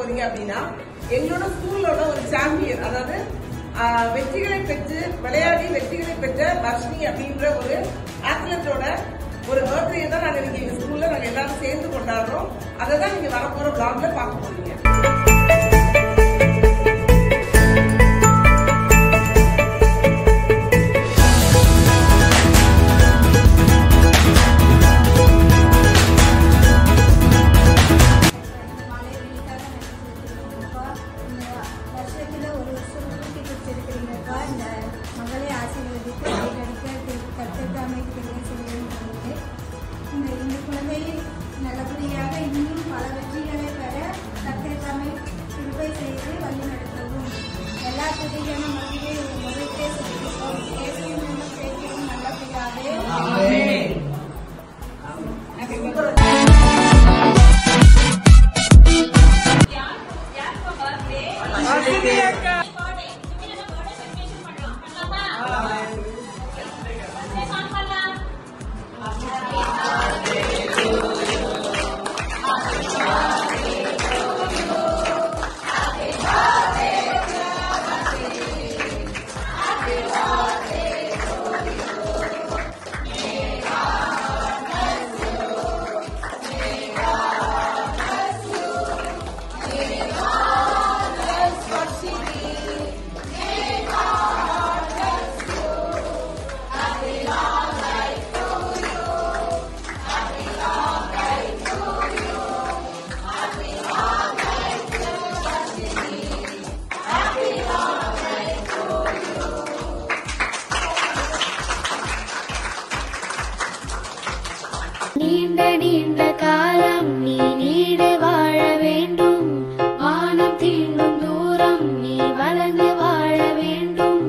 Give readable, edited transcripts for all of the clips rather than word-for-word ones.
போறீங்க அப்படின்னா எங்களோட ஸ்கூலோட ஒரு சாம்பியன், அதாவது வெற்றிகளை பெற்று விளையாடி வெற்றிகளை பெற்ற வர்ஷினி அப்படின்ற ஒரு அத்லட்டோட ஒரு பர்த்டே தான் நாங்க நீங்க எங்க ஸ்கூல்ல நாங்க எல்லாரும் சேர்ந்து கொண்டாடுறோம். அதை தான் நீங்க வரப்போற vlogல பார்க்க போறீங்க. நல்லபடியாக இன்னும் பல வெற்றிகளை பெற கத்திரக்காமை கிருபை செய்து வழி நடத்தவும். எல்லா துதியான மகிழே முதற்கே சொல்லியிருக்கோம். பேசவும் பேசவும் நல்லபடியாகவே. நீண்ட நீண்ட காலம் நீ நீடு வாழ வேண்டும். வானம் தீண்டும் தூரம் நீ வளர்ந்து வாழ வேண்டும்.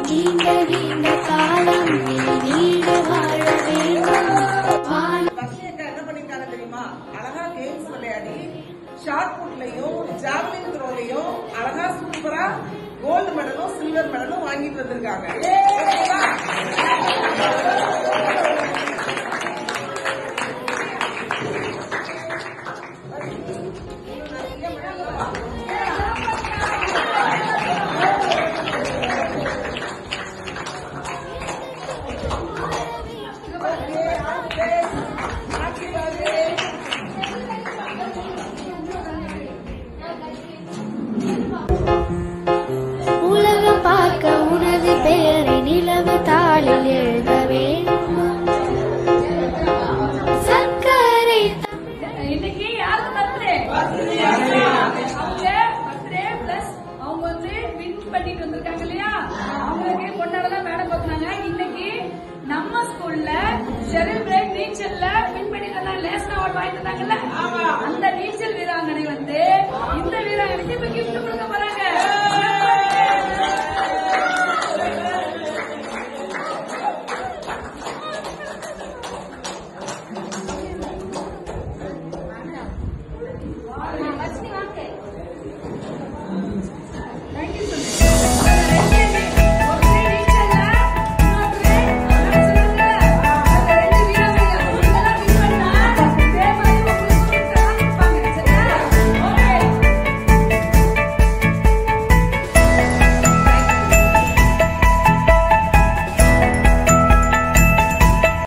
நீண்ட நீண்ட காலம் நீ நீடு வாழ வேண்டும். வர்ஷினி அக்கா என்ன பண்ணிருக்காங்க தெரியுமா? அழகா கேம்ஸ் விளையாடி ஷார்ட் புட்லயும் ஜாவலின் த்ரோலையும் அழகா சூப்பரா கோல்டு மெடலும் சில்வர் மெடலும் வாங்கிட்டு வந்திருக்காங்க. உலகம் பார்க்க உனது பெயரை நிலவு தாளில் எழுத வேண்டும். சர்க்கரை இன்னைக்கு யாருக்கு பர்த்டே? அவங்க பர்த்டே பிளஸ் அவங்க வின் பண்ணிட்டு வந்திருக்காங்க இல்லையா, அவங்களுக்கு கொண்டாடலாம் மேடம் பார்த்தாங்க. இன்னைக்கு நம்ம ஸ்கூல்ல ஷெரில் பிரேக் நீச்சல்ல வின் பண்ணிட்டு நேஷனல் அவார்ட் வாங்கிட்டு வந்தாங்கல்ல, அந்த நீச்சல் வீராங்கனை இந்த வீராங்கனைக்கு இப்ப